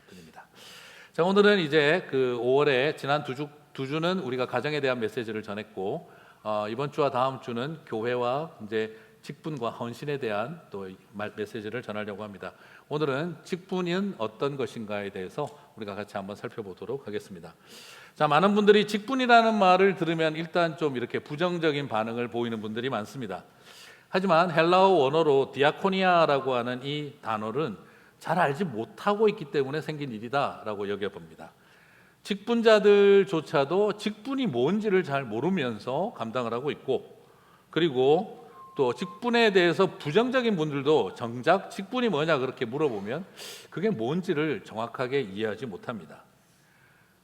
드립니다. 자, 오늘은 이제 그 5월에 지난 두 주는 우리가 가정에 대한 메시지를 전했고, 이번 주와 다음 주는 교회와 이제 직분과 헌신에 대한 또 메시지를 전하려고 합니다. 오늘은 직분은 어떤 것인가에 대해서 우리가 같이 한번 살펴보도록 하겠습니다. 자, 많은 분들이 직분이라는 말을 들으면 일단 좀 이렇게 부정적인 반응을 보이는 분들이 많습니다. 하지만 헬라어 원어로 디아코니아라고 하는 이 단어는 잘 알지 못하고 있기 때문에 생긴 일이다라고 여겨봅니다. 직분자들조차도 직분이 뭔지를 잘 모르면서 감당을 하고 있고, 그리고 또 직분에 대해서 부정적인 분들도 정작 직분이 뭐냐 그렇게 물어보면 그게 뭔지를 정확하게 이해하지 못합니다.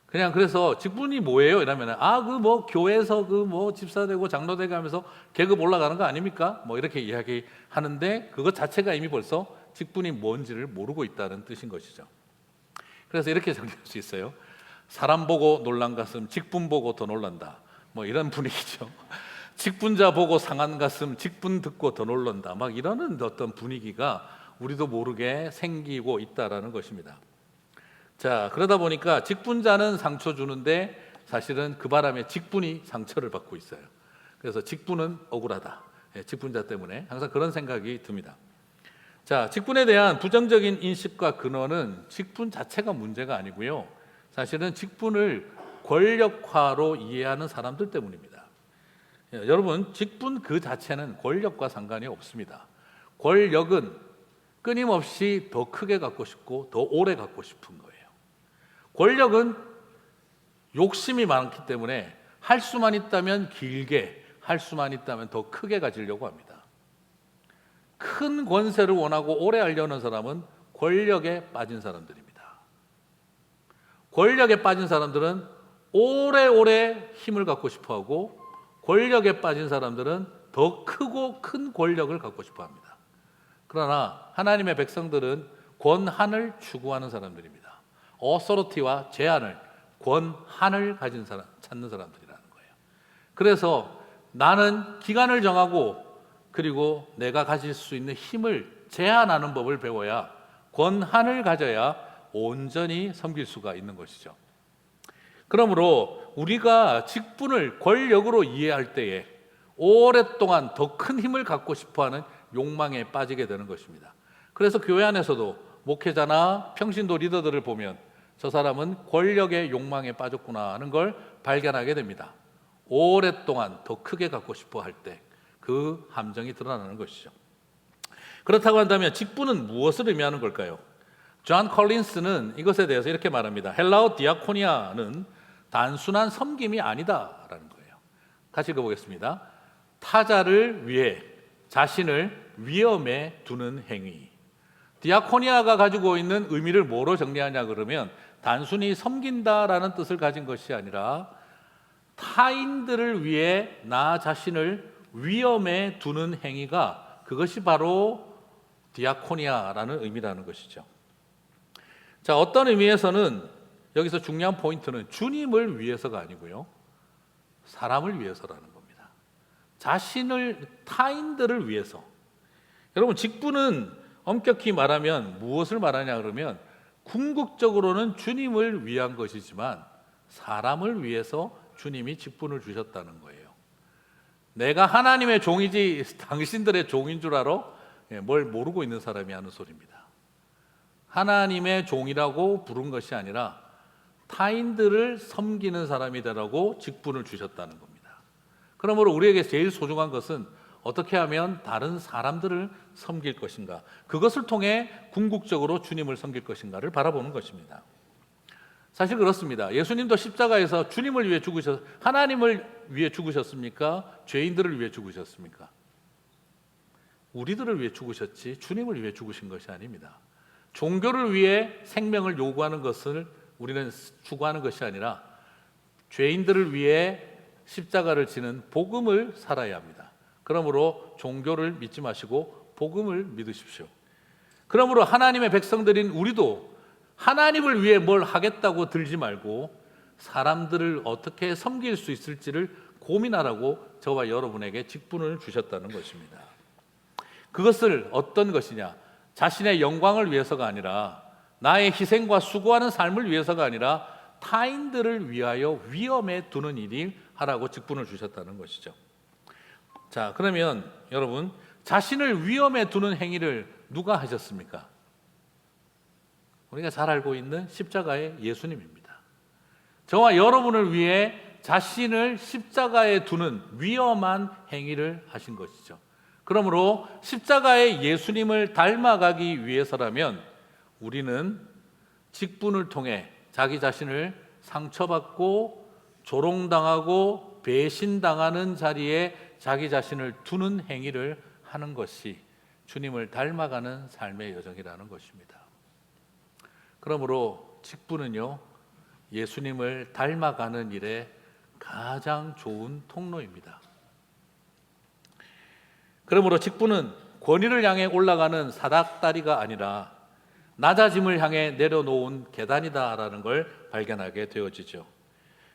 그냥 그래서 직분이 뭐예요? 이러면 그 뭐 교회에서 그 뭐 집사 되고 장로 되고 하면서 계급 올라가는 거 아닙니까? 뭐 이렇게 이야기하는데 그것 자체가 이미 벌써 직분이 뭔지를 모르고 있다는 뜻인 것이죠. 그래서 이렇게 정리할 수 있어요. 사람 보고 놀란 가슴, 직분 보고 더 놀란다. 뭐 이런 분위기죠. 직분자 보고 상한 가슴, 직분 듣고 더 놀란다. 막 이러는 어떤 분위기가 우리도 모르게 생기고 있다라는 것입니다. 자, 그러다 보니까 직분자는 상처 주는데 사실은 그 바람에 직분이 상처를 받고 있어요. 그래서 직분은 억울하다. 직분자 때문에 항상 그런 생각이 듭니다. 자, 직분에 대한 부정적인 인식과 근원은 직분 자체가 문제가 아니고요. 사실은 직분을 권력화로 이해하는 사람들 때문입니다. 여러분, 직분 그 자체는 권력과 상관이 없습니다. 권력은 끊임없이 더 크게 갖고 싶고 더 오래 갖고 싶은 거예요. 권력은 욕심이 많기 때문에 할 수만 있다면 길게, 할 수만 있다면 더 크게 가지려고 합니다. 큰 권세를 원하고 오래 하려는 사람은 권력에 빠진 사람들입니다. 권력에 빠진 사람들은 오래오래 힘을 갖고 싶어하고, 권력에 빠진 사람들은 더 크고 큰 권력을 갖고 싶어합니다. 그러나 하나님의 백성들은 권한을 추구하는 사람들입니다. 어서리티와 제한을, 권한을 가진 사람, 찾는 사람들이라는 거예요. 그래서 나는 기간을 정하고 그리고 내가 가질 수 있는 힘을 제한하는 법을 배워야, 권한을 가져야 온전히 섬길 수가 있는 것이죠. 그러므로 우리가 직분을 권력으로 이해할 때에 오랫동안 더 큰 힘을 갖고 싶어하는 욕망에 빠지게 되는 것입니다. 그래서 교회 안에서도 목회자나 평신도 리더들을 보면 저 사람은 권력의 욕망에 빠졌구나 하는 걸 발견하게 됩니다. 오랫동안 더 크게 갖고 싶어 할 때 그 함정이 드러나는 것이죠. 그렇다고 한다면 직분은 무엇을 의미하는 걸까요? 존 컬린스는 이것에 대해서 이렇게 말합니다. 헬라어 디아코니아는 단순한 섬김이 아니다라는 거예요. 같이 읽어보겠습니다. 타자를 위해 자신을 위험에 두는 행위. 디아코니아가 가지고 있는 의미를 뭐로 정리하냐 그러면 단순히 섬긴다라는 뜻을 가진 것이 아니라 타인들을 위해 나 자신을 위험에 두는 행위가, 그것이 바로 디아코니아라는 의미라는 것이죠. 자, 어떤 의미에서는 여기서 중요한 포인트는 주님을 위해서가 아니고요, 사람을 위해서라는 겁니다. 자신을, 타인들을 위해서. 여러분, 직분은 엄격히 말하면 무엇을 말하냐 그러면 궁극적으로는 주님을 위한 것이지만 사람을 위해서 주님이 직분을 주셨다는 거예요. 내가 하나님의 종이지 당신들의 종인 줄 알아? 뭘 모르고 있는 사람이 하는 소리입니다. 하나님의 종이라고 부른 것이 아니라 타인들을 섬기는 사람이 되라고 직분을 주셨다는 겁니다. 그러므로 우리에게 제일 소중한 것은 어떻게 하면 다른 사람들을 섬길 것인가, 그것을 통해 궁극적으로 주님을 섬길 것인가를 바라보는 것입니다. 사실 그렇습니다. 예수님도 십자가에서 주님을 위해 하나님을 위해 죽으셨습니까? 죄인들을 위해 죽으셨습니까? 우리들을 위해 죽으셨지 주님을 위해 죽으신 것이 아닙니다. 종교를 위해 생명을 요구하는 것을 우리는 추구하는 것이 아니라 죄인들을 위해 십자가를 지는 복음을 살아야 합니다. 그러므로 종교를 믿지 마시고 복음을 믿으십시오. 그러므로 하나님의 백성들인 우리도 하나님을 위해 뭘 하겠다고 들지 말고 사람들을 어떻게 섬길 수 있을지를 고민하라고 저와 여러분에게 직분을 주셨다는 것입니다. 그것을 어떤 것이냐? 자신의 영광을 위해서가 아니라 나의 희생과 수고하는 삶을 위해서가 아니라 타인들을 위하여 위험에 두는 일이 하라고 직분을 주셨다는 것이죠. 자, 그러면 여러분, 자신을 위험에 두는 행위를 누가 하셨습니까? 우리가 잘 알고 있는 십자가의 예수님입니다. 저와 여러분을 위해 자신을 십자가에 두는 위험한 행위를 하신 것이죠. 그러므로 십자가의 예수님을 닮아가기 위해서라면 우리는 직분을 통해 자기 자신을 상처받고 조롱당하고 배신당하는 자리에 자기 자신을 두는 행위를 하는 것이 주님을 닮아가는 삶의 여정이라는 것입니다. 그러므로 직분은요, 예수님을 닮아가는 일에 가장 좋은 통로입니다. 그러므로 직분은 권위를 향해 올라가는 사닥다리가 아니라 낮아짐을 향해 내려놓은 계단이다라는 걸 발견하게 되어지죠.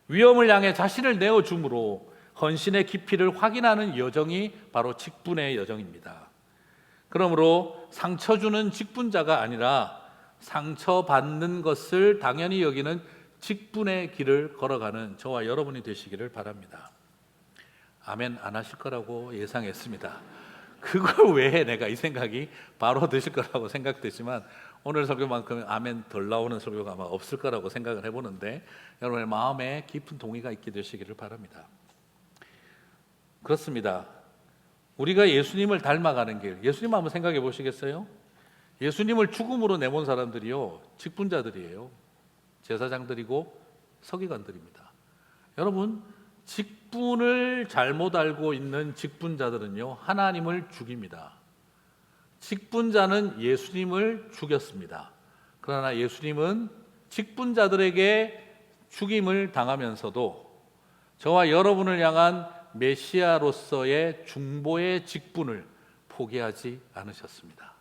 위험을 향해 자신을 내어줌으로 헌신의 깊이를 확인하는 여정이 바로 직분의 여정입니다. 그러므로 상처 주는 직분자가 아니라 상처받는 것을 당연히 여기는 직분의 길을 걸어가는 저와 여러분이 되시기를 바랍니다. 아멘 안 하실 거라고 예상했습니다. 그걸 왜 내가 이 생각이 바로 드실 거라고 생각되지만 오늘 설교만큼 아멘 덜 나오는 설교가 아마 없을 거라고 생각을 해보는데 여러분의 마음에 깊은 동의가 있게 되시기를 바랍니다. 그렇습니다. 우리가 예수님을 닮아가는 길, 예수님 한번 생각해 보시겠어요? 예수님을 죽음으로 내몬 사람들이요, 직분자들이에요. 제사장들이고 서기관들입니다. 여러분, 직분을 잘못 알고 있는 직분자들은요, 하나님을 죽입니다. 직분자는 예수님을 죽였습니다. 그러나 예수님은 직분자들에게 죽임을 당하면서도 저와 여러분을 향한 메시아로서의 중보의 직분을 포기하지 않으셨습니다.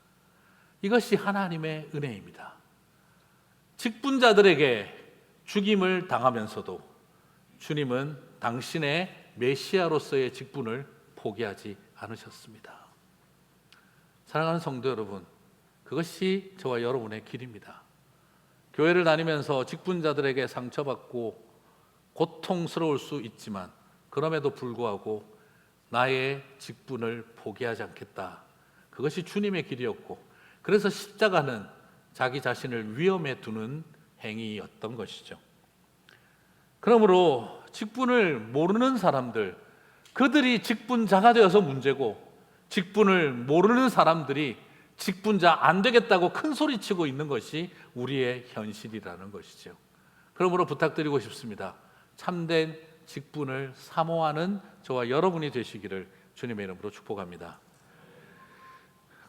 이것이 하나님의 은혜입니다. 직분자들에게 죽임을 당하면서도 주님은 당신의 메시아로서의 직분을 포기하지 않으셨습니다. 사랑하는 성도 여러분, 그것이 저와 여러분의 길입니다. 교회를 다니면서 직분자들에게 상처받고 고통스러울 수 있지만 그럼에도 불구하고 나의 직분을 포기하지 않겠다. 그것이 주님의 길이었고, 그래서 십자가는 자기 자신을 위험에 두는 행위였던 것이죠. 그러므로 직분을 모르는 사람들, 그들이 직분자가 되어서 문제고, 직분을 모르는 사람들이 직분자 안 되겠다고 큰 소리치고 있는 것이 우리의 현실이라는 것이죠. 그러므로 부탁드리고 싶습니다. 참된 직분을 사모하는 저와 여러분이 되시기를 주님의 이름으로 축복합니다.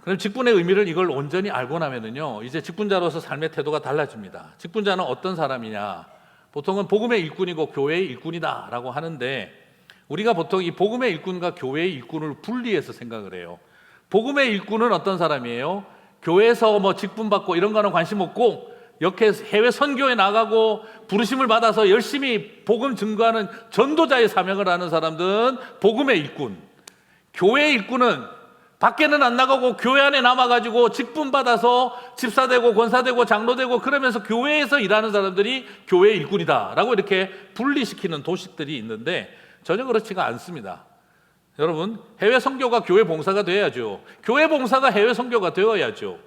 그럼 직분의 의미를 이걸 온전히 알고 나면은요, 이제 직분자로서 삶의 태도가 달라집니다. 직분자는 어떤 사람이냐? 보통은 복음의 일꾼이고 교회의 일꾼이다라고 하는데, 우리가 보통 이 복음의 일꾼과 교회의 일꾼을 분리해서 생각을 해요. 복음의 일꾼은 어떤 사람이에요? 교회에서 직분 받고 이런 거는 관심 없고, 이렇게 해외 선교에 나가고 부르심을 받아서 열심히 복음 증거하는 전도자의 사명을 하는 사람들은 복음의 일꾼. 교회의 일꾼은 밖에는 안 나가고 교회 안에 남아가지고 직분 받아서 집사되고 권사되고 장로되고 그러면서 교회에서 일하는 사람들이 교회의 일꾼이다라고 이렇게 분리시키는 도식들이 있는데 전혀 그렇지가 않습니다. 여러분, 해외 선교가 교회 봉사가 되어야죠. 교회 봉사가 해외 선교가 되어야죠.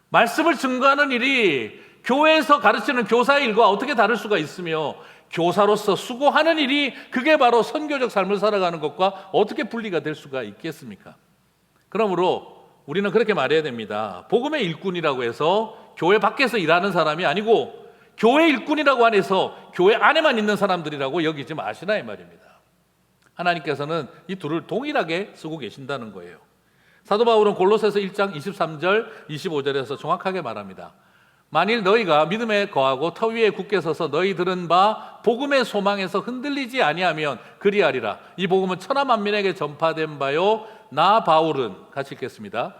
말씀을 증거하는 일이 교회에서 가르치는 교사의 일과 어떻게 다를 수가 있으며, 교사로서 수고하는 일이 그게 바로 선교적 삶을 살아가는 것과 어떻게 분리가 될 수가 있겠습니까? 그러므로 우리는 그렇게 말해야 됩니다. 복음의 일꾼이라고 해서 교회 밖에서 일하는 사람이 아니고 교회 일꾼이라고 안에서 교회 안에만 있는 사람들이라고 여기지 마시라 이 말입니다. 하나님께서는 이 둘을 동일하게 쓰고 계신다는 거예요. 사도 바울은 골로새서 1장 23절 25절에서 정확하게 말합니다. 만일 너희가 믿음에 거하고 터 위에 굳게 서서 너희 들은 바 복음의 소망에서 흔들리지 아니하면 그리하리라. 이 복음은 천하 만민에게 전파된 바요, 나 바울은, 같이 읽겠습니다.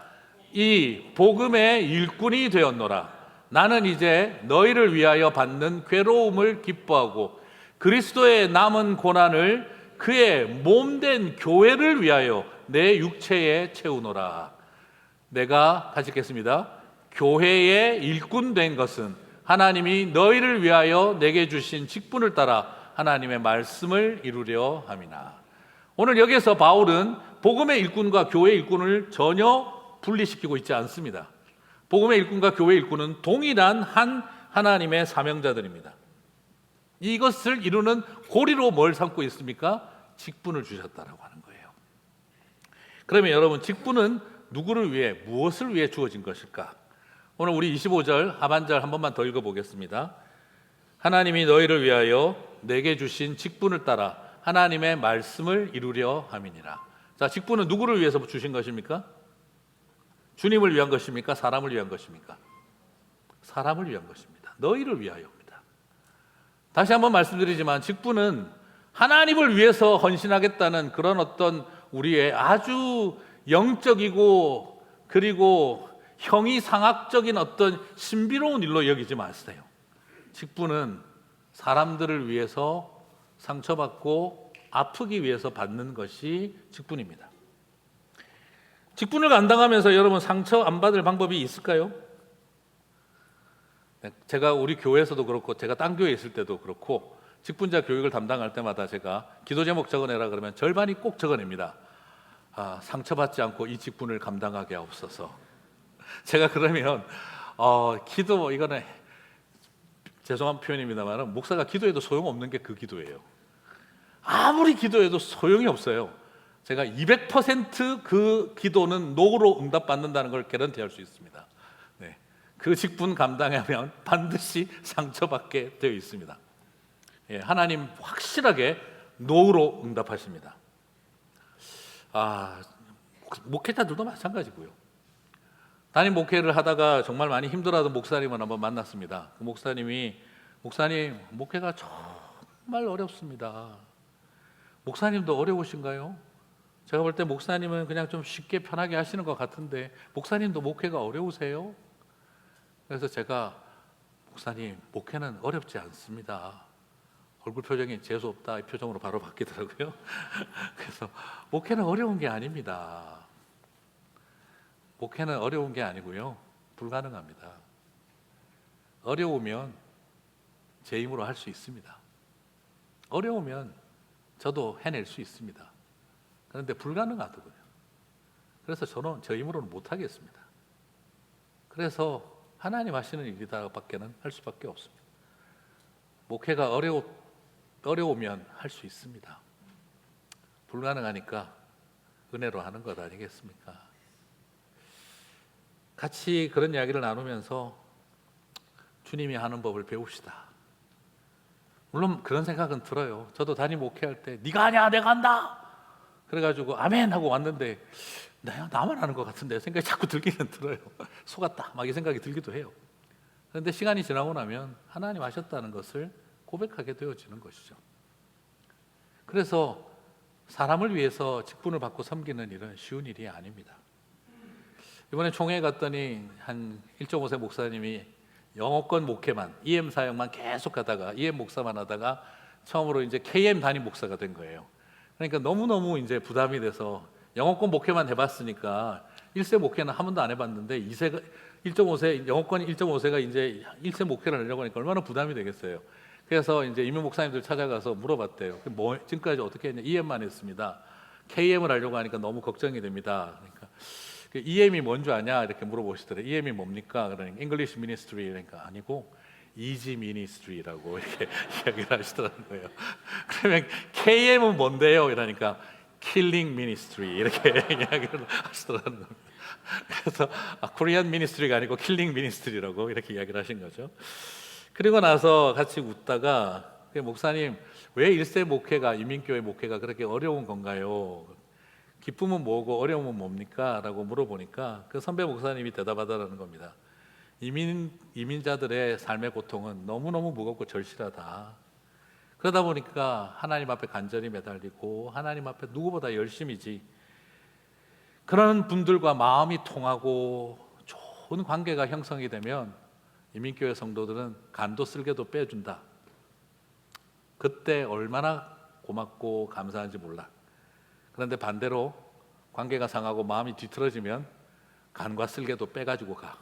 이 복음의 일꾼이 되었노라. 나는 이제 너희를 위하여 받는 괴로움을 기뻐하고 그리스도의 남은 고난을 그의 몸된 교회를 위하여 내 육체에 채우노라. 내가, 같이 읽겠습니다. 교회의 일꾼 된 것은 하나님이 너희를 위하여 내게 주신 직분을 따라 하나님의 말씀을 이루려 함이나. 오늘 여기에서 바울은 복음의 일꾼과 교회의 일꾼을 전혀 분리시키고 있지 않습니다. 복음의 일꾼과 교회의 일꾼은 동일한 한 하나님의 사명자들입니다. 이것을 이루는 고리로 뭘 삼고 있습니까? 직분을 주셨다라고 하는 거예요. 그러면 여러분, 직분은 누구를 위해, 무엇을 위해 주어진 것일까? 오늘 우리 25절 하반절 한 번만 더 읽어보겠습니다. 하나님이 너희를 위하여 내게 주신 직분을 따라 하나님의 말씀을 이루려 함이니라. 자, 직분은 누구를 위해서 주신 것입니까? 주님을 위한 것입니까? 사람을 위한 것입니까? 사람을 위한 것입니다. 너희를 위하여입니다. 다시 한번 말씀드리지만 직분은 하나님을 위해서 헌신하겠다는 그런 어떤 우리의 아주 영적이고 그리고 형이상학적인 어떤 신비로운 일로 여기지 마세요. 직분은 사람들을 위해서 상처받고 아프기 위해서 받는 것이 직분입니다. 직분을 감당하면서 여러분 상처 안 받을 방법이 있을까요? 제가 우리 교회에서도 그렇고 제가 딴 교회에 있을 때도 그렇고 직분자 교육을 담당할 때마다 제가 기도 제목 적어내라 그러면 절반이 꼭 적어냅니다. 상처받지 않고 이 직분을 감당하게 하옵소서. 제가 그러면 기도, 이거는 죄송한 표현입니다만 목사가 기도해도 소용없는 게 그 기도예요. 아무리 기도해도 소용이 없어요. 제가 200% 그 기도는 노로 응답받는다는 걸 개런티할 수 있습니다. 네. 그 직분 감당하면 반드시 상처받게 되어 있습니다. 예, 하나님 확실하게 노로 응답하십니다. 목회자들도 마찬가지고요. 담임 목회를 하다가 정말 많이 힘들어하던 목사님을 한번 만났습니다. 그 목사님, 목회가 정말 어렵습니다. 목사님도 어려우신가요? 제가 볼 때 목사님은 그냥 좀 쉽게 편하게 하시는 것 같은데 목사님도 목회가 어려우세요? 그래서 제가 목사님, 목회는 어렵지 않습니다. 얼굴 표정이 재수없다 이 표정으로 바로 바뀌더라고요. 그래서 목회는 어려운 게 아닙니다. 목회는 어려운 게 아니고요, 불가능합니다. 어려우면 제 힘으로 할 수 있습니다. 어려우면 저도 해낼 수 있습니다. 그런데 불가능하더군요. 그래서 저는 저 힘으로는 못하겠습니다. 그래서 하나님 하시는 일이다밖에는 할 수밖에 없습니다. 목회가 어려우면 할 수 있습니다. 불가능하니까 은혜로 하는 것 아니겠습니까? 같이 그런 이야기를 나누면서 주님이 하는 법을 배웁시다. 물론 그런 생각은 들어요. 저도 담임 목회할 때 네가 하냐 내가 한다 그래가지고 아멘 하고 왔는데 나만 하는 것 같은데 생각이 자꾸 들기는 들어요. 속았다 막 이 생각이 들기도 해요. 그런데 시간이 지나고 나면 하나님 하셨다는 것을 고백하게 되어지는 것이죠. 그래서 사람을 위해서 직분을 받고 섬기는 일은 쉬운 일이 아닙니다. 이번에 총회에 갔더니 한 1.5세 목사님이 영어권 목회만, EM 사역만 계속 하다가 EM 목사만 하다가 처음으로 이제 KM 담임 목사가 된 거예요. 그러니까 너무너무 이제 부담이 돼서 영어권 목회만 해봤으니까 1세 목회는 한 번도 안 해봤는데 1.5세, 영어권 1.5세가 이제 1세 목회를 하려고 하니까 얼마나 부담이 되겠어요. 그래서 이제 임용 목사님들 찾아가서 물어봤대요. 지금까지 어떻게 했냐? EM만 했습니다. KM을 하려고 하니까 너무 걱정이 됩니다. 그러니까 EM이 뭔 줄 아냐? 이렇게 물어보시더래요. EM이 뭡니까? 그러니까 English Ministry, 그러니까 아니고 Easy Ministry라고 이렇게 이야기를 하시더라는 거예요. 그러면 KM은 뭔데요? 이러니까 Killing Ministry 이렇게 이야기를 하시더라는 겁니다. 그래서 Korean Ministry가 아니고 Killing Ministry라고 이렇게 이야기를 하신 거죠. 그리고 나서 같이 웃다가 목사님, 왜 1세 목회가, 이민교회 목회가 그렇게 어려운 건가요? 기쁨은 뭐고 어려움은 뭡니까? 라고 물어보니까 그 선배 목사님이 대답하더라는 겁니다. 이민자들의 삶의 고통은 너무너무 무겁고 절실하다. 그러다 보니까 하나님 앞에 간절히 매달리고 하나님 앞에 누구보다 열심이지, 그런 분들과 마음이 통하고 좋은 관계가 형성이 되면 이민교회 성도들은 간도 쓸개도 빼준다. 그때 얼마나 고맙고 감사한지 몰라. 그런데 반대로 관계가 상하고 마음이 뒤틀어지면 간과 쓸개도 빼가지고 가.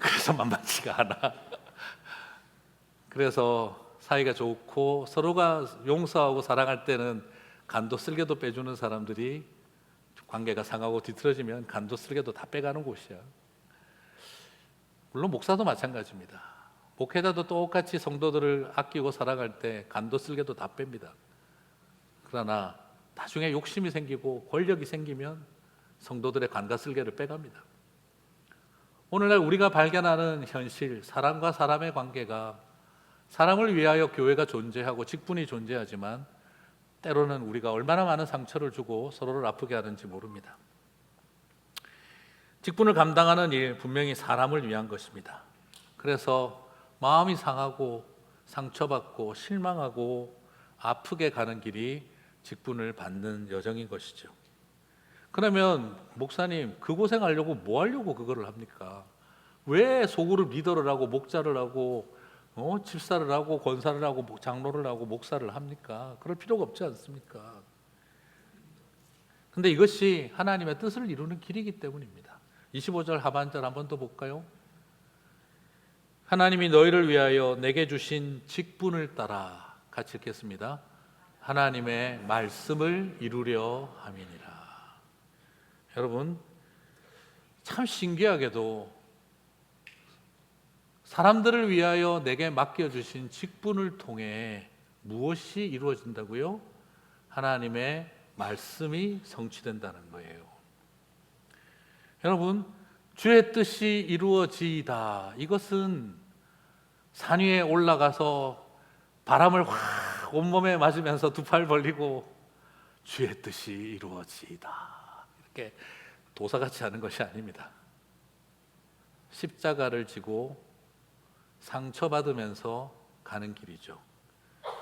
그래서 만만치가 않아. 그래서 사이가 좋고 서로가 용서하고 사랑할 때는 간도 쓸개도 빼주는 사람들이 관계가 상하고 뒤틀어지면 간도 쓸개도 다 빼가는 곳이야. 물론 목사도 마찬가지입니다. 목회자도 똑같이 성도들을 아끼고 사랑할 때 간도 쓸개도 다 뺍니다. 그러나 나중에 욕심이 생기고 권력이 생기면 성도들의 간과 쓸개를 빼갑니다. 오늘날 우리가 발견하는 현실, 사람과 사람의 관계가 사람을 위하여 교회가 존재하고 직분이 존재하지만 때로는 우리가 얼마나 많은 상처를 주고 서로를 아프게 하는지 모릅니다. 직분을 감당하는 일 분명히 사람을 위한 것입니다. 그래서 마음이 상하고 상처받고 실망하고 아프게 가는 길이 직분을 받는 여정인 것이죠. 그러면 목사님 그 고생하려고 뭐 하려고 그거를 합니까? 왜 소그룹 리더를 하고 목자를 하고 집사를 하고 권사를 하고 장로를 하고 목사를 합니까? 그럴 필요가 없지 않습니까? 근데 이것이 하나님의 뜻을 이루는 길이기 때문입니다. 25절 하반절 한 번 더 볼까요? 하나님이 너희를 위하여 내게 주신 직분을 따라 같이 읽겠습니다. 하나님의 말씀을 이루려 함이니라. 여러분 참 신기하게도 사람들을 위하여 내게 맡겨주신 직분을 통해 무엇이 이루어진다고요? 하나님의 말씀이 성취된다는 거예요. 여러분 주의 뜻이 이루어지이다. 이것은 산 위에 올라가서 바람을 확 온몸에 맞으면서 두 팔 벌리고 주의 뜻이 이루어지이다. 이렇게 도사같이 하는 것이 아닙니다. 십자가를 지고 상처받으면서 가는 길이죠.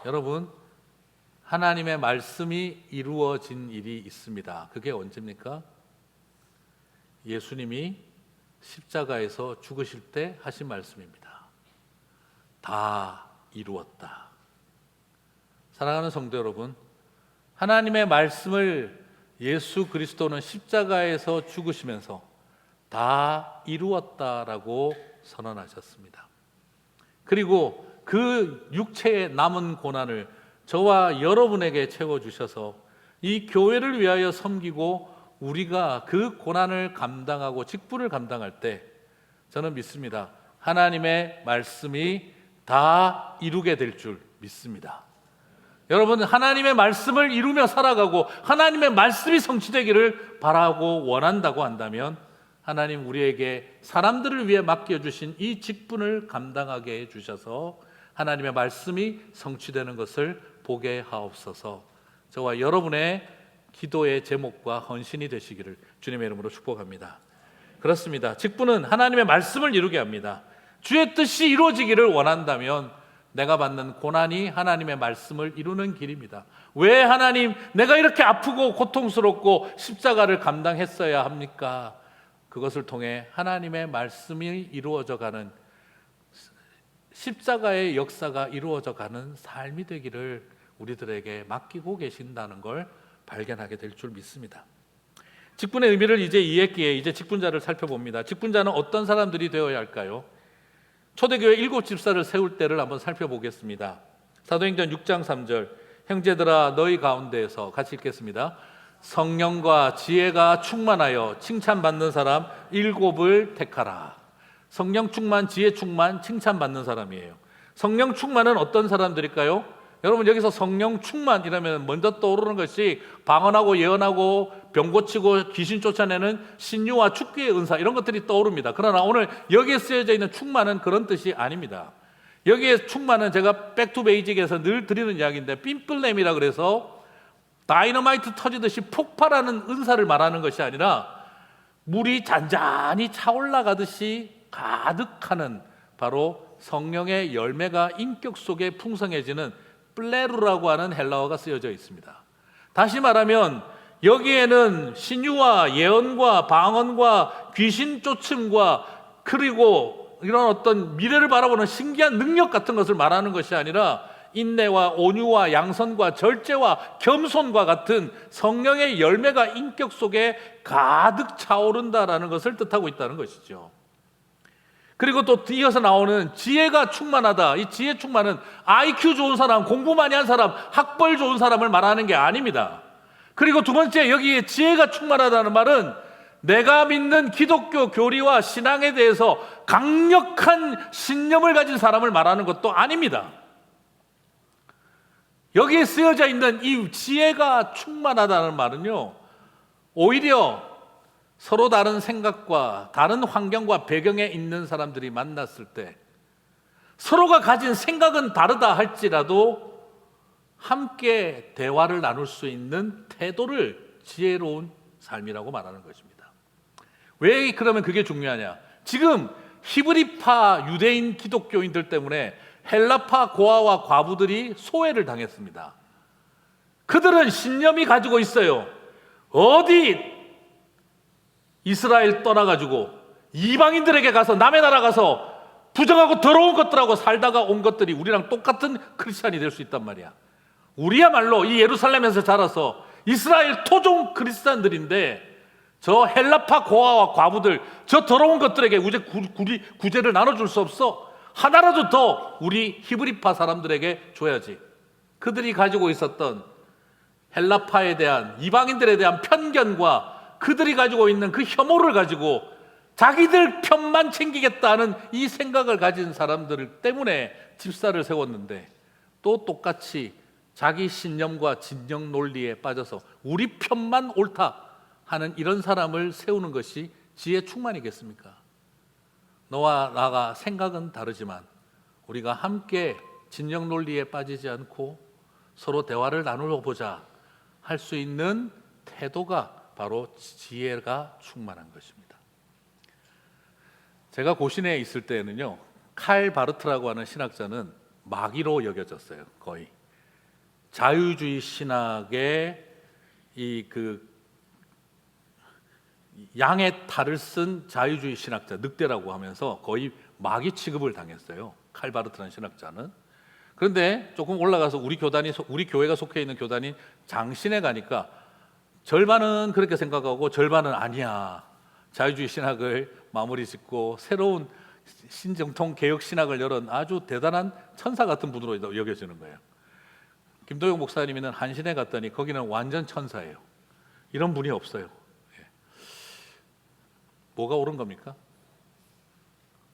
여러분 하나님의 말씀이 이루어진 일이 있습니다. 그게 언제입니까? 예수님이 십자가에서 죽으실 때 하신 말씀입니다. 다 이루었다. 사랑하는 성도 여러분, 하나님의 말씀을 예수 그리스도는 십자가에서 죽으시면서 다 이루었다라고 선언하셨습니다. 그리고 그 육체의 남은 고난을 저와 여러분에게 채워주셔서 이 교회를 위하여 섬기고 우리가 그 고난을 감당하고 직분을 감당할 때 저는 믿습니다. 하나님의 말씀이 다 이루게 될 줄 믿습니다. 여러분 하나님의 말씀을 이루며 살아가고 하나님의 말씀이 성취되기를 바라고 원한다고 한다면 하나님 우리에게 사람들을 위해 맡겨주신 이 직분을 감당하게 해주셔서 하나님의 말씀이 성취되는 것을 보게 하옵소서. 저와 여러분의 기도의 제목과 헌신이 되시기를 주님의 이름으로 축복합니다. 그렇습니다. 직분은 하나님의 말씀을 이루게 합니다. 주의 뜻이 이루어지기를 원한다면 내가 받는 고난이 하나님의 말씀을 이루는 길입니다. 왜 하나님 내가 이렇게 아프고 고통스럽고 십자가를 감당했어야 합니까? 그것을 통해 하나님의 말씀이 이루어져가는 십자가의 역사가 이루어져가는 삶이 되기를 우리들에게 맡기고 계신다는 걸 발견하게 될 줄 믿습니다. 직분의 의미를 이제 이해했기에 이제 직분자를 살펴봅니다. 직분자는 어떤 사람들이 되어야 할까요? 초대교회 7 집사를 세울 때를 한번 살펴보겠습니다. 사도행전 6장 3절 형제들아 너희 가운데에서 같이 읽겠습니다. 성령과 지혜가 충만하여 칭찬받는 사람 7을 택하라. 성령 충만, 지혜 충만, 칭찬받는 사람이에요. 성령 충만은 어떤 사람들일까요? 여러분 여기서 성령 충만이라면 먼저 떠오르는 것이 방언하고 예언하고 병 고치고 귀신 쫓아내는 신유와 축기의 은사 이런 것들이 떠오릅니다. 그러나 오늘 여기에 쓰여져 있는 충만은 그런 뜻이 아닙니다. 여기에 충만은 제가 백투베이직에서 늘 드리는 이야기인데 삔플렘이라 그래서 다이너마이트 터지듯이 폭발하는 은사를 말하는 것이 아니라 물이 잔잔히 차올라가듯이 가득하는 바로 성령의 열매가 인격 속에 풍성해지는 플레루라고 하는 헬라어가 쓰여져 있습니다. 다시 말하면 여기에는 신유와 예언과 방언과 귀신 쫓음과 그리고 이런 어떤 미래를 바라보는 신기한 능력 같은 것을 말하는 것이 아니라 인내와 온유와 양선과 절제와 겸손과 같은 성령의 열매가 인격 속에 가득 차오른다라는 것을 뜻하고 있다는 것이죠. 그리고 또 이어서 나오는 지혜가 충만하다. 이 지혜 충만은 IQ 좋은 사람, 공부 많이 한 사람, 학벌 좋은 사람을 말하는 게 아닙니다. 그리고 두 번째, 여기에 지혜가 충만하다는 말은 내가 믿는 기독교 교리와 신앙에 대해서 강력한 신념을 가진 사람을 말하는 것도 아닙니다. 여기에 쓰여져 있는 이 지혜가 충만하다는 말은요, 오히려 서로 다른 생각과 다른 환경과 배경에 있는 사람들이 만났을 때 서로가 가진 생각은 다르다 할지라도 함께 대화를 나눌 수 있는 태도를 지혜로운 삶이라고 말하는 것입니다. 왜 그러면 그게 중요하냐? 지금 히브리파 유대인 기독교인들 때문에 헬라파 고아와 과부들이 소외를 당했습니다. 그들은 신념이 가지고 있어요. 어디 이스라엘 떠나가지고 이방인들에게 가서 남의 나라 가서 부정하고 더러운 것들하고 살다가 온 것들이 우리랑 똑같은 크리스찬이 될 수 있단 말이야. 우리야말로 이 예루살렘에서 자라서 이스라엘 토종 크리스찬들인데 저 헬라파 고아와 과부들, 저 더러운 것들에게 구제를 나눠줄 수 없어. 하나라도 더 우리 히브리파 사람들에게 줘야지. 그들이 가지고 있었던 헬라파에 대한, 이방인들에 대한 편견과 그들이 가지고 있는 그 혐오를 가지고 자기들 편만 챙기겠다는 이 생각을 가진 사람들 때문에 집사를 세웠는데, 또 똑같이 자기 신념과 진영 논리에 빠져서 우리 편만 옳다 하는 이런 사람을 세우는 것이 지혜 충만이겠습니까? 너와 나가 생각은 다르지만 우리가 함께 진영 논리에 빠지지 않고 서로 대화를 나누어 보자 할 수 있는 태도가 바로 지혜가 충만한 것입니다. 제가 고신에 있을 때는요, 칼 바르트라고 하는 신학자는 마귀로 여겨졌어요. 거의 자유주의 신학의 양의 탈을 쓴 자유주의 신학자, 늑대라고 하면서 거의 마귀 취급을 당했어요. 칼 바르트라는 신학자는. 그런데 조금 올라가서 우리 교회가 속해 있는 교단인 장신에 가니까 절반은 그렇게 생각하고 절반은 아니야. 자유주의 신학을 마무리 짓고 새로운 신정통 개혁 신학을 열은 아주 대단한 천사 같은 분으로 여겨지는 거예요. 김도영 목사님은 한신에 갔더니 거기는 완전 천사예요. 이런 분이 없어요. 예. 뭐가 옳은 겁니까?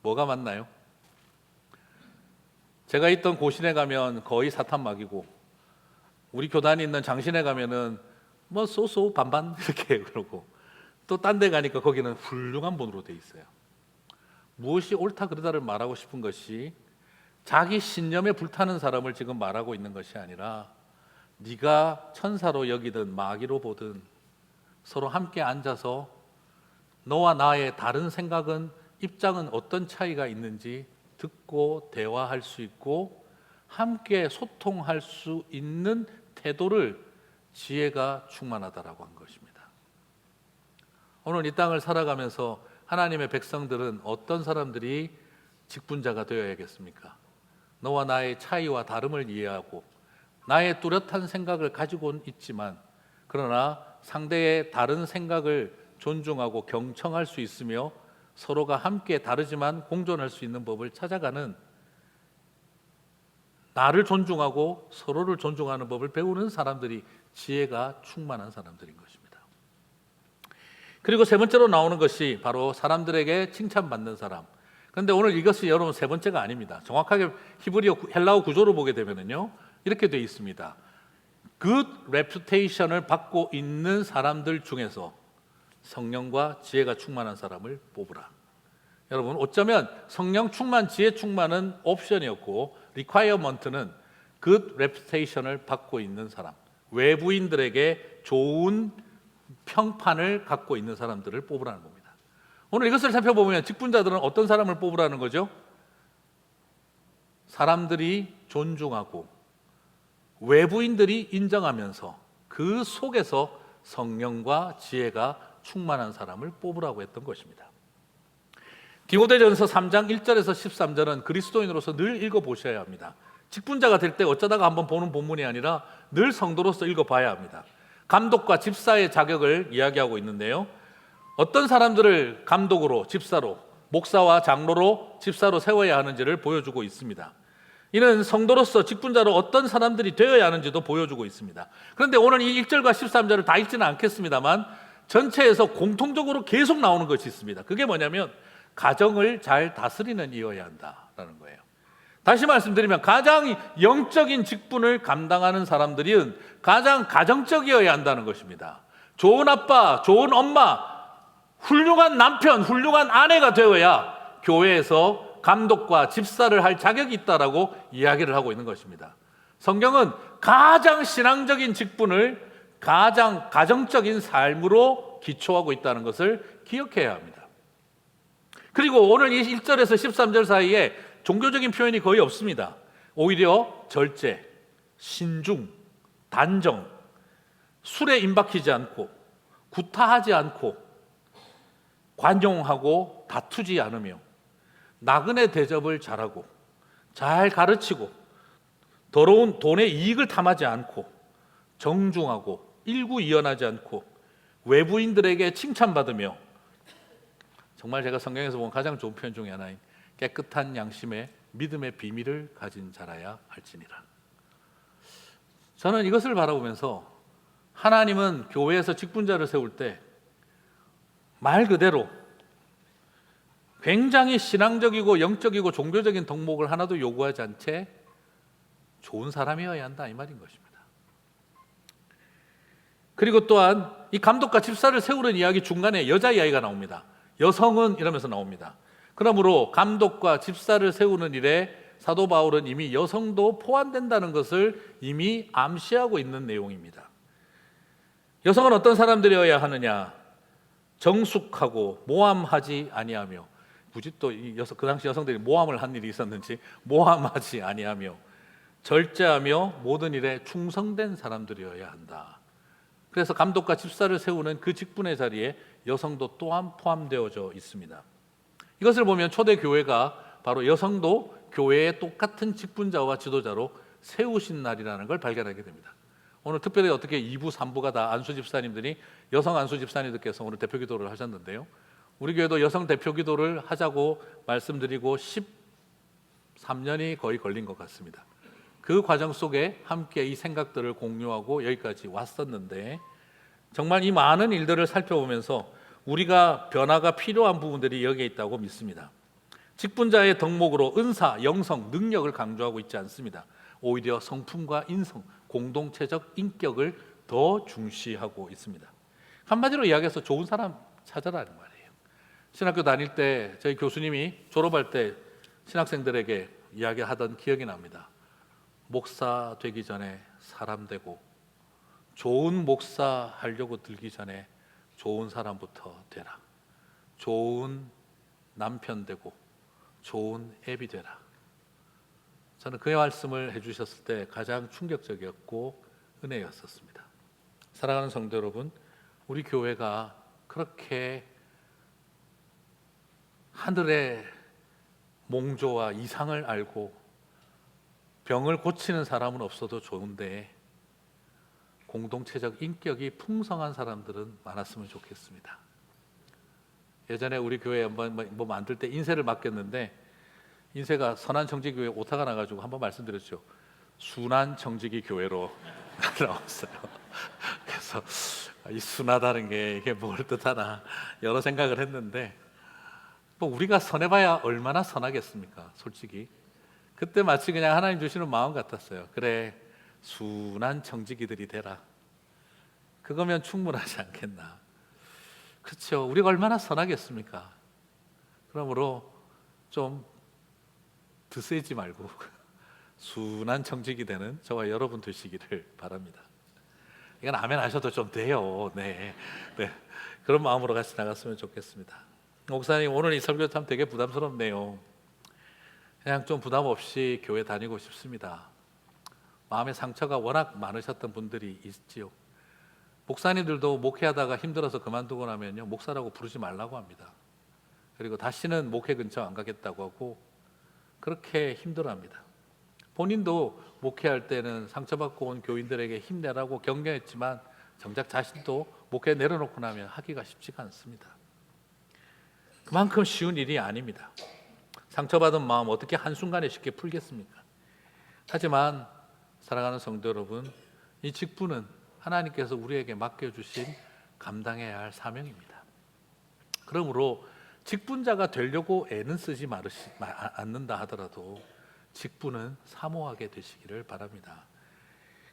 뭐가 맞나요? 제가 있던 고신에 가면 거의 사탄막이고, 우리 교단이 있는 장신에 가면은 뭐 쏘쏘 반반 이렇게 그러고, 또 딴 데 가니까 거기는 훌륭한 분으로 돼 있어요. 무엇이 옳다 그르다를 말하고 싶은 것이 자기 신념에 불타는 사람을 지금 말하고 있는 것이 아니라, 네가 천사로 여기든 마귀로 보든 서로 함께 앉아서 너와 나의 다른 생각은, 입장은 어떤 차이가 있는지 듣고 대화할 수 있고 함께 소통할 수 있는 태도를 지혜가 충만하다라고 한 것입니다. 오늘 이 땅을 살아가면서 하나님의 백성들은 어떤 사람들이 직분자가 되어야겠습니까? 너와 나의 차이와 다름을 이해하고 나의 뚜렷한 생각을 가지고는 있지만, 그러나 상대의 다른 생각을 존중하고 경청할 수 있으며 서로가 함께 다르지만 공존할 수 있는 법을 찾아가는, 나를 존중하고 서로를 존중하는 법을 배우는 사람들이 지혜가 충만한 사람들인 것입니다. 그리고 세 번째로 나오는 것이 바로 사람들에게 칭찬받는 사람. 그런데 오늘 이것이 여러분 세 번째가 아닙니다. 정확하게 히브리어 헬라어 구조로 보게 되면요, 이렇게 되어 있습니다. Good reputation을 받고 있는 사람들 중에서 성령과 지혜가 충만한 사람을 뽑으라. 여러분, 어쩌면 성령 충만, 지혜 충만은 옵션이었고 requirement는 good reputation을 받고 있는 사람, 외부인들에게 좋은 평판을 갖고 있는 사람들을 뽑으라는 겁니다. 오늘 이것을 살펴보면 직분자들은 어떤 사람을 뽑으라는 거죠? 사람들이 존중하고 외부인들이 인정하면서 그 속에서 성령과 지혜가 충만한 사람을 뽑으라고 했던 것입니다. 디모데전서 3장 1절에서 13절은 그리스도인으로서 늘 읽어보셔야 합니다. 직분자가 될 때 어쩌다가 한번 보는 본문이 아니라 늘 성도로서 읽어봐야 합니다. 감독과 집사의 자격을 이야기하고 있는데요, 어떤 사람들을 감독으로, 집사로, 목사와 장로로 집사로 세워야 하는지를 보여주고 있습니다. 이는 성도로서 직분자로 어떤 사람들이 되어야 하는지도 보여주고 있습니다. 그런데 오늘 이 1절과 13절을 다 읽지는 않겠습니다만 전체에서 공통적으로 계속 나오는 것이 있습니다. 그게 뭐냐면 가정을 잘 다스리는 이여야 한다라는 거예요. 다시 말씀드리면 가장 영적인 직분을 감당하는 사람들은 가장 가정적이어야 한다는 것입니다. 좋은 아빠, 좋은 엄마, 훌륭한 남편, 훌륭한 아내가 되어야 교회에서 감독과 집사를 할 자격이 있다라고 이야기를 하고 있는 것입니다. 성경은 가장 신앙적인 직분을 가장 가정적인 삶으로 기초하고 있다는 것을 기억해야 합니다. 그리고 오늘 이 1절에서 13절 사이에 종교적인 표현이 거의 없습니다. 오히려 절제, 신중, 단정, 술에 임박히지 않고 구타하지 않고 관용하고 다투지 않으며 나그네 대접을 잘하고 잘 가르치고 더러운 돈의 이익을 탐하지 않고 정중하고 일구이연하지 않고 외부인들에게 칭찬받으며 정말 제가 성경에서 본 가장 좋은 표현 중에 하나인 깨끗한 양심의 믿음의 비밀을 가진 자라야 할지니라. 저는 이것을 바라보면서 하나님은 교회에서 직분자를 세울 때 말 그대로 굉장히 신앙적이고 영적이고 종교적인 덕목을 하나도 요구하지 않은 채 좋은 사람이어야 한다 이 말인 것입니다. 그리고 또한 이 감독과 집사를 세우는 이야기 중간에 여자 이야기가 나옵니다. 여성은 이러면서 나옵니다. 그러므로 감독과 집사를 세우는 일에 사도 바울은 이미 여성도 포함된다는 것을 이미 암시하고 있는 내용입니다. 여성은 어떤 사람들이어야 하느냐? 정숙하고 모함하지 아니하며, 굳이 또 그 당시 여성들이 모함을 한 일이 있었는지 모함하지 아니하며 절제하며 모든 일에 충성된 사람들이어야 한다. 그래서 감독과 집사를 세우는 그 직분의 자리에 여성도 또한 포함되어져 있습니다. 이것을 보면 초대 교회가 바로 여성도 교회의 똑같은 직분자와 지도자로 세우신 날이라는 걸 발견하게 됩니다. 오늘 특별히 어떻게 2부, 3부가 다 안수 집사님들이 여성 안수 집사님들께서 오늘 대표 기도를 하셨는데요. 우리 교회도 여성 대표 기도를 하자고 말씀드리고 13년이 거의 걸린 것 같습니다. 그 과정 속에 함께 이 생각들을 공유하고 여기까지 왔었는데 정말 이 많은 일들을 살펴보면서 우리가 변화가 필요한 부분들이 여기에 있다고 믿습니다. 직분자의 덕목으로 은사, 영성, 능력을 강조하고 있지 않습니다. 오히려 성품과 인성, 공동체적 인격을 더 중시하고 있습니다. 한마디로 이야기해서 좋은 사람 찾아라는 말이에요. 신학교 다닐 때 저희 교수님이 졸업할 때 신학생들에게 이야기하던 기억이 납니다. 목사 되기 전에 사람 되고 좋은 목사 하려고 들기 전에 좋은 사람부터 되라. 좋은 남편 되고 좋은 애비 되라. 저는 그 말씀을 해주셨을 때 가장 충격적이었고 은혜였었습니다. 사랑하는 성도 여러분, 우리 교회가 그렇게 하늘의 몽조와 이상을 알고 병을 고치는 사람은 없어도 좋은데 공동체적 인격이 풍성한 사람들은 많았으면 좋겠습니다. 예전에 우리 교회 한번 뭐 만들 때 인쇄를 맡겼는데 인쇄가 선한 정직교회 오타가 나가지고 한번 말씀드렸죠. 순한 정직이 교회로 나왔어요. 그래서 이 순하다는 게 이게 뭘 뜻하나 여러 생각을 했는데 뭐 우리가 선해봐야 얼마나 선하겠습니까? 솔직히 그때 마치 그냥 하나님 주시는 마음 같았어요. 그래, 순한 정직이들이 되라. 그거면 충분하지 않겠나? 그렇죠. 우리가 얼마나 선하겠습니까? 그러므로 좀 드세지 말고 순한 정직이 되는 저와 여러분 되시기를 바랍니다. 이건 아멘 하셔도 좀 돼요. 네. 그런 마음으로 같이 나갔으면 좋겠습니다. 목사님, 오늘 이 설교 참 되게 부담스럽네요. 그냥 좀 부담 없이 교회 다니고 싶습니다. 마음의 상처가 워낙 많으셨던 분들이 있지요. 목사님들도 목회하다가 힘들어서 그만두고 나면요, 목사라고 부르지 말라고 합니다. 그리고 다시는 목회 근처 안 가겠다고 하고 그렇게 힘들어합니다. 본인도 목회할 때는 상처받고 온 교인들에게 힘내라고 격려했지만 정작 자신도 목회 내려놓고 나면 하기가 쉽지가 않습니다. 그만큼 쉬운 일이 아닙니다. 상처받은 마음 어떻게 한순간에 쉽게 풀겠습니까? 하지만 사랑하는 성도 여러분, 이 직분은 하나님께서 우리에게 맡겨주신 감당해야 할 사명입니다. 그러므로 직분자가 되려고 애는 쓰지 않는다 하더라도 직분은 사모하게 되시기를 바랍니다.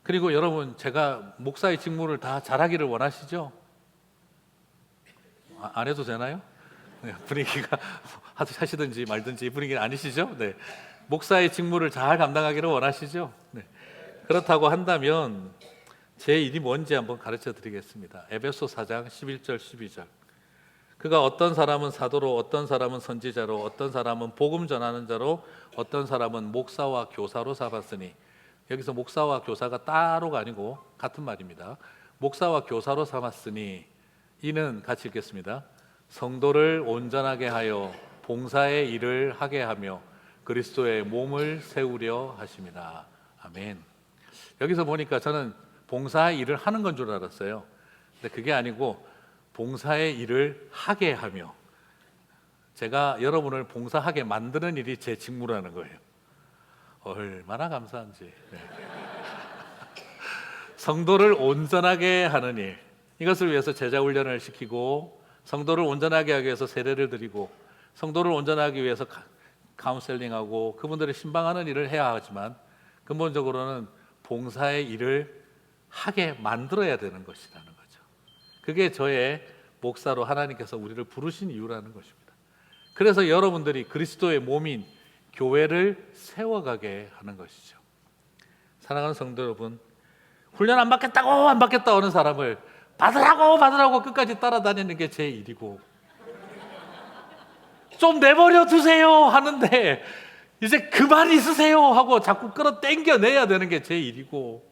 그리고 여러분, 제가 목사의 직무를 다 잘하기를 원하시죠? 안 해도 되나요? 네, 분위기가 하시든지 말든지 분위기는 아니시죠? 네. 목사의 직무를 잘 감당하기를 원하시죠? 네. 그렇다고 한다면 제 일이 뭔지 한번 가르쳐 드리겠습니다. 에베소 4장 11절 12절. 그가 어떤 사람은 사도로, 어떤 사람은 선지자로, 어떤 사람은 복음 전하는 자로, 어떤 사람은 목사와 교사로 삼았으니, 여기서 목사와 교사가 따로가 아니고 같은 말입니다. 목사와 교사로 삼았으니, 이는 같이 읽겠습니다. 성도를 온전하게 하여 봉사의 일을 하게 하며 그리스도의 몸을 세우려 하심이라. 아멘. 여기서 보니까 저는 봉사의 일을 하는 건 줄 알았어요. 근데 그게 아니고 봉사의 일을 하게 하며, 제가 여러분을 봉사하게 만드는 일이 제 직무라는 거예요. 얼마나 감사한지. 네. 성도를 온전하게 하는 일, 이것을 위해서 제자 훈련을 시키고, 성도를 온전하게 하기 위해서 세례를 드리고, 성도를 온전하기 위해서 카운셀링하고 그분들을 신방하는 일을 해야 하지만, 근본적으로는 봉사의 일을 하게 만들어야 되는 것이라는 거죠. 그게 저의 목사로 하나님께서 우리를 부르신 이유라는 것입니다. 그래서 여러분들이 그리스도의 몸인 교회를 세워가게 하는 것이죠. 사랑하는 성도 여러분, 훈련 안 받겠다고 하는 사람을 받으라고 끝까지 따라다니는 게 제 일이고, 좀 내버려 두세요 하는데 이제 그만 있으세요 하고 자꾸 끌어당겨내야 되는 게 제 일이고,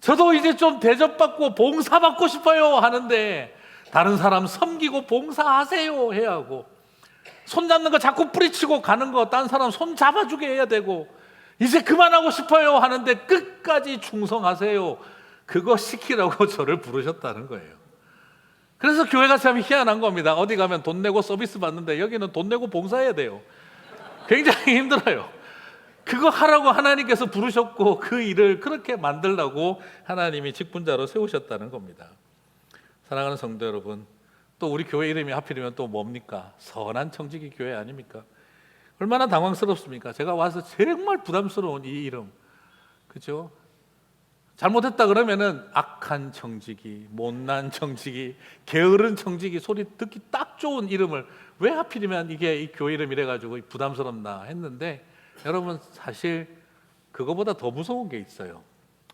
저도 이제 좀 대접받고 봉사받고 싶어요 하는데 다른 사람 섬기고 봉사하세요 해야 하고, 손 잡는 거 자꾸 뿌리치고 가는 거 딴 사람 손 잡아주게 해야 되고, 이제 그만하고 싶어요 하는데 끝까지 충성하세요, 그거 시키라고 저를 부르셨다는 거예요. 그래서 교회가 참 희한한 겁니다. 어디 가면 돈 내고 서비스 받는데 여기는 돈 내고 봉사해야 돼요. 굉장히 힘들어요. 그거 하라고 하나님께서 부르셨고 그 일을 그렇게 만들라고 하나님이 직분자로 세우셨다는 겁니다. 사랑하는 성도 여러분, 또 우리 교회 이름이 하필이면 또 뭡니까? 선한 청지기 교회 아닙니까? 얼마나 당황스럽습니까? 제가 와서 정말 부담스러운 이 이름, 그죠? 잘못했다 그러면은 악한 청지기, 못난 청지기, 게으른 청지기 소리 듣기 딱 좋은 이름을 왜 하필이면 이게 이 교회 이름 이래가지고 부담스럽나 했는데, 여러분 사실 그거보다 더 무서운 게 있어요.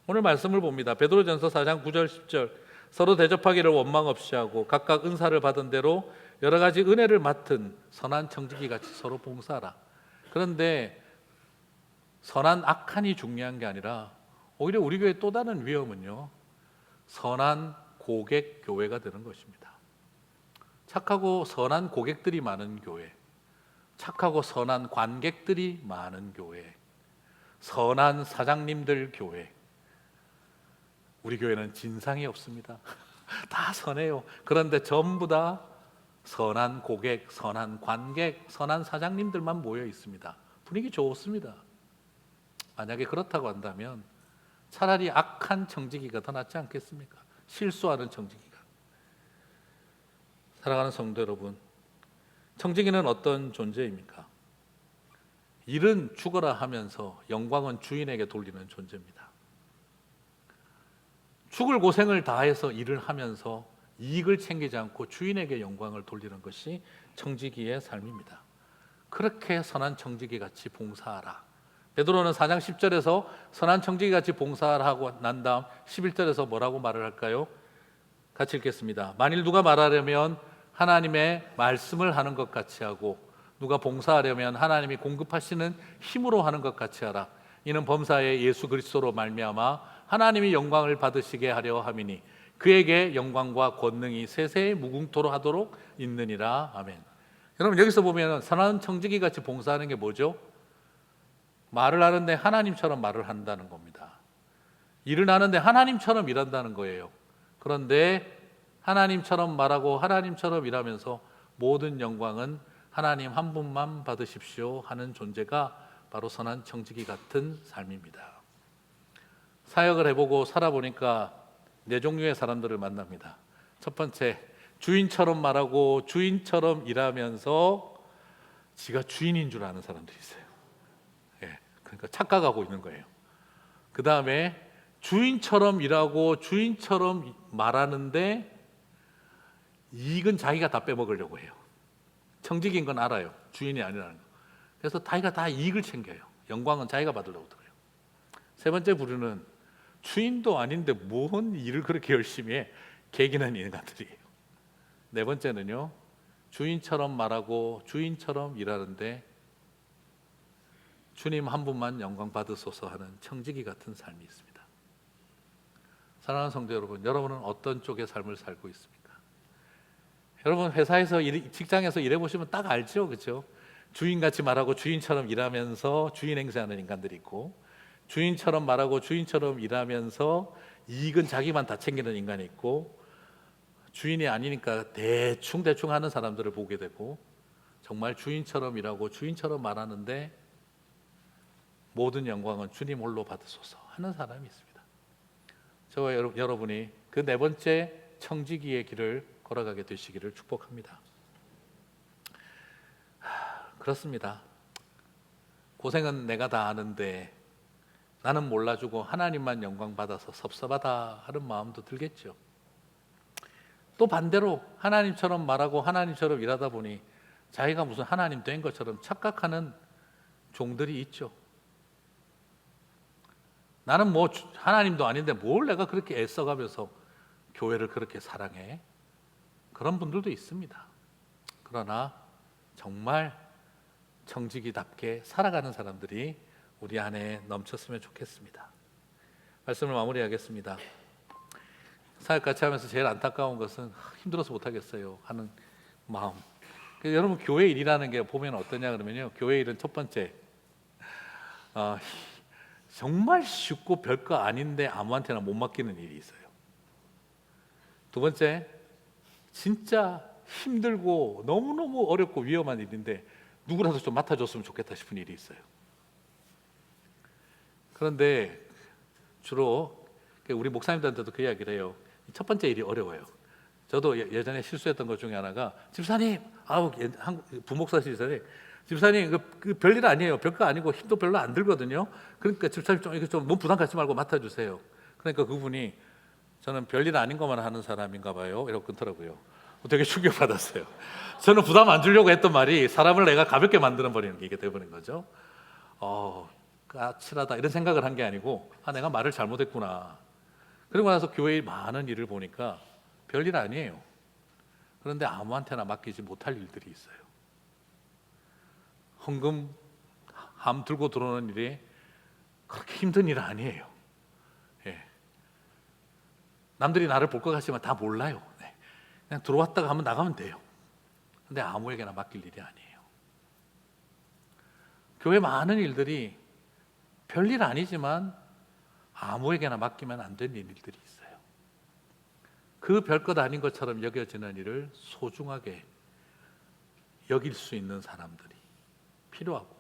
오늘 말씀을 봅니다. 베드로전서 4장 9절 10절. 서로 대접하기를 원망 없이 하고 각각 은사를 받은 대로 여러 가지 은혜를 맡은 선한 청지기 같이 서로 봉사하라. 그런데 선한 악한이 중요한 게 아니라 오히려 우리 교회의 또 다른 위험은요, 선한 고객 교회가 되는 것입니다. 착하고 선한 고객들이 많은 교회, 착하고 선한 관객들이 많은 교회, 선한 사장님들 교회. 우리 교회는 진상이 없습니다. 다 선해요. 그런데 전부 다 선한 고객, 선한 관객, 선한 사장님들만 모여 있습니다. 분위기 좋습니다. 만약에 그렇다고 한다면 차라리 악한 청지기가 더 낫지 않겠습니까? 실수하는 청지기가. 사랑하는 성도 여러분, 청지기는 어떤 존재입니까? 일은 죽어라 하면서 영광은 주인에게 돌리는 존재입니다. 죽을 고생을 다해서 일을 하면서 이익을 챙기지 않고 주인에게 영광을 돌리는 것이 청지기의 삶입니다. 그렇게 선한 청지기 같이 봉사하라. 베드로는 4장 10절에서 선한 청지기 같이 봉사하라 하고 난 다음 11절에서 뭐라고 말을 할까요? 같이 읽겠습니다. 만일 누가 말하려면 하나님의 말씀을 하는 것 같이 하고, 누가 봉사하려면 하나님이 공급하시는 힘으로 하는 것 같이 하라. 이는 범사에 예수 그리스도로 말미암아 하나님이 영광을 받으시게 하려 함이니 그에게 영광과 권능이 세세 무궁토로 하도록 있느니라. 아멘. 여러분, 여기서 보면 선한 청지기 같이 봉사하는 게 뭐죠? 말을 하는데 하나님처럼 말을 한다는 겁니다. 일을 하는데 하나님처럼 일한다는 거예요. 그런데 하나님처럼 말하고 하나님처럼 일하면서 모든 영광은 하나님 한 분만 받으십시오 하는 존재가 바로 선한 청지기 같은 삶입니다. 사역을 해보고 살아보니까 네 종류의 사람들을 만납니다. 첫 번째, 주인처럼 말하고 주인처럼 일하면서 지가 주인인 줄 아는 사람들이 있어요. 예, 그러니까 착각하고 있는 거예요. 그 다음에 주인처럼 일하고 주인처럼 말하는데 이익은 자기가 다 빼먹으려고 해요. 청직인 건 알아요. 주인이 아니라는 거. 그래서 자기가 다 이익을 챙겨요. 영광은 자기가 받으려고 들어요. 세 번째 부류는 주인도 아닌데 뭔 일을 그렇게 열심히 해? 개기는 인간들이에요. 네 번째는요, 주인처럼 말하고 주인처럼 일하는데 주님 한 분만 영광 받으소서 하는 청지기 같은 삶이 있습니다. 사랑하는 성도 여러분, 여러분은 어떤 쪽의 삶을 살고 있습니까? 여러분 회사에서 직장에서 일해보시면 딱 알죠, 그렇죠? 주인같이 말하고 주인처럼 일하면서 주인 행세하는 인간들이 있고, 주인처럼 말하고 주인처럼 일하면서 이익은 자기만 다 챙기는 인간이 있고, 주인이 아니니까 대충 하는 사람들을 보게 되고, 정말 주인처럼 일하고 주인처럼 말하는데 모든 영광은 주님 홀로 받으소서 하는 사람이 있습니다. 저와 여러분이 그 네 번째 청지기의 길을 걸어가게 되시기를 축복합니다. 그렇습니다. 고생은 내가 다 아는데 나는 몰라주고 하나님만 영광 받아서 섭섭하다 하는 마음도 들겠죠. 또 반대로 하나님처럼 말하고 하나님처럼 일하다 보니 자기가 무슨 하나님 된 것처럼 착각하는 종들이 있죠. 나는 뭐 하나님도 아닌데 뭘 내가 그렇게 애써가면서 교회를 그렇게 사랑해? 그런 분들도 있습니다. 그러나 정말 청지기답게 살아가는 사람들이 우리 안에 넘쳤으면 좋겠습니다. 말씀을 마무리하겠습니다. 사역 같이 하면서 제일 안타까운 것은 힘들어서 못하겠어요 하는 마음. 여러분 교회 일이라는 게 보면 어떠냐 그러면요, 교회 일은 첫 번째 정말 쉽고 별거 아닌데 아무한테나 못 맡기는 일이 있어요. 두 번째, 진짜 힘들고 너무너무 어렵고 위험한 일인데 누구라도 좀 맡아줬으면 좋겠다 싶은 일이 있어요. 그런데 주로 우리 목사님들한테도 그 이야기를 해요. 첫 번째 일이 어려워요. 저도 예전에 실수했던 것 중에 하나가, 집사님, 부목사시절에 집사님 그 별일 아니에요. 별거 아니고 힘도 별로 안 들거든요. 그러니까 집사님 좀 이거 좀 너무 부담 갖지 말고 맡아주세요. 그러니까 그분이 저는 별일 아닌 것만 하는 사람인가 봐요 이러고 끊더라고요. 되게 충격받았어요. 저는 부담 안 주려고 했던 말이 사람을 내가 가볍게 만들어 버리는 게 이게 되어버린 거죠. 까칠하다 이런 생각을 한 게 아니고 내가 말을 잘못했구나. 그러고 나서 교회의 많은 일을 보니까 별일 아니에요. 그런데 아무한테나 맡기지 못할 일들이 있어요. 헌금 함 들고 들어오는 일이 그렇게 힘든 일 아니에요. 예. 남들이 나를 볼 것 같지만 다 몰라요. 네. 그냥 들어왔다가 한번 나가면 돼요. 근데 아무에게나 맡길 일이 아니에요. 교회 많은 일들이 별일 아니지만 아무에게나 맡기면 안 되는 일들이 있어요. 그 별것 아닌 것처럼 여겨지는 일을 소중하게 여길 수 있는 사람들이 필요하고,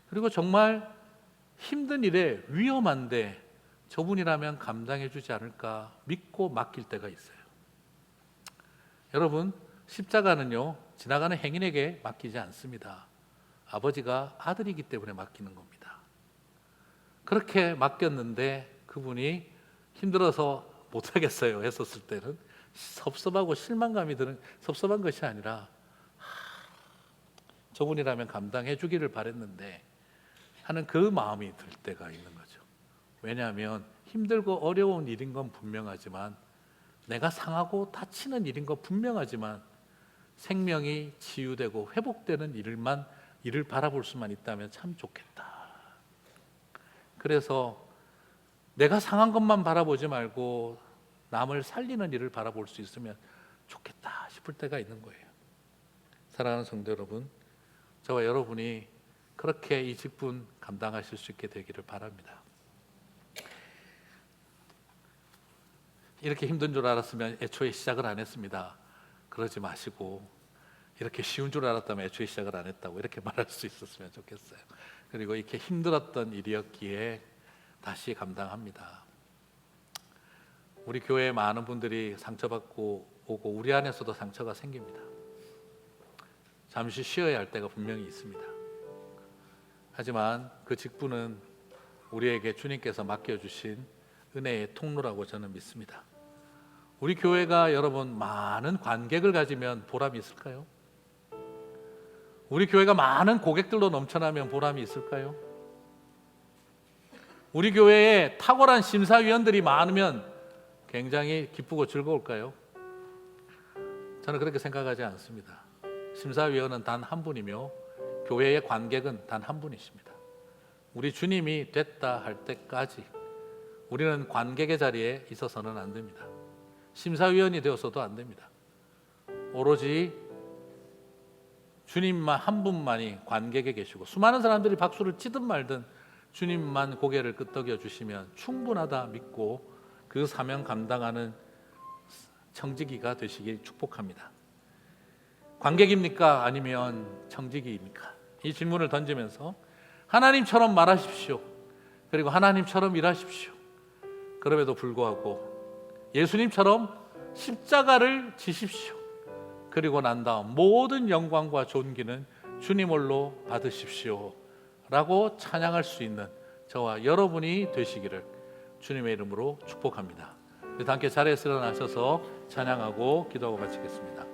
그리고 정말 힘든 일에 위험한데 저분이라면 감당해 주지 않을까 믿고 맡길 때가 있어요. 여러분, 십자가는요 지나가는 행인에게 맡기지 않습니다. 아버지가 아들이기 때문에 맡기는 겁니다. 그렇게 맡겼는데 그분이 힘들어서 못하겠어요 했었을 때는 섭섭하고 실망감이 드는, 섭섭한 것이 아니라 저분이라면 감당해 주기를 바랬는데 하는 그 마음이 들 때가 있는 거죠. 왜냐하면 힘들고 어려운 일인 건 분명하지만, 내가 상하고 다치는 일인 건 분명하지만 생명이 치유되고 회복되는 일을 바라볼 수만 있다면 참 좋겠다. 그래서 내가 상한 것만 바라보지 말고 남을 살리는 일을 바라볼 수 있으면 좋겠다 싶을 때가 있는 거예요. 사랑하는 성도 여러분, 저와 여러분이 그렇게 이 직분 감당하실 수 있게 되기를 바랍니다. 이렇게 힘든 줄 알았으면 애초에 시작을 안 했습니다. 그러지 마시고 이렇게 쉬운 줄 알았다면 애초에 시작을 안 했다고 이렇게 말할 수 있었으면 좋겠어요. 그리고 이렇게 힘들었던 일이었기에 다시 감당합니다. 우리 교회에 많은 분들이 상처받고 오고 우리 안에서도 상처가 생깁니다. 잠시 쉬어야 할 때가 분명히 있습니다. 하지만 그 직분은 우리에게 주님께서 맡겨주신 은혜의 통로라고 저는 믿습니다. 우리 교회가 여러분 많은 관객을 가지면 보람이 있을까요? 우리 교회가 많은 고객들로 넘쳐나면 보람이 있을까요? 우리 교회에 탁월한 심사위원들이 많으면 굉장히 기쁘고 즐거울까요? 저는 그렇게 생각하지 않습니다. 심사위원은 단 한 분이며 교회의 관객은 단 한 분이십니다. 우리 주님이 됐다 할 때까지 우리는 관객의 자리에 있어서는 안 됩니다. 심사위원이 되어서도 안 됩니다. 오로지 주님만 한 분만이 관객에 계시고 수많은 사람들이 박수를 치든 말든 주님만 고개를 끄덕여 주시면 충분하다 믿고 그 사명 감당하는 청지기가 되시길 축복합니다. 관객입니까? 아니면 청지기입니까? 이 질문을 던지면서 하나님처럼 말하십시오. 그리고 하나님처럼 일하십시오. 그럼에도 불구하고 예수님처럼 십자가를 지십시오. 그리고 난 다음 모든 영광과 존귀는 주님 홀로 받으십시오 라고 찬양할 수 있는 저와 여러분이 되시기를 주님의 이름으로 축복합니다. 함께 자리에서 일어나셔서 찬양하고 기도하고 마치겠습니다.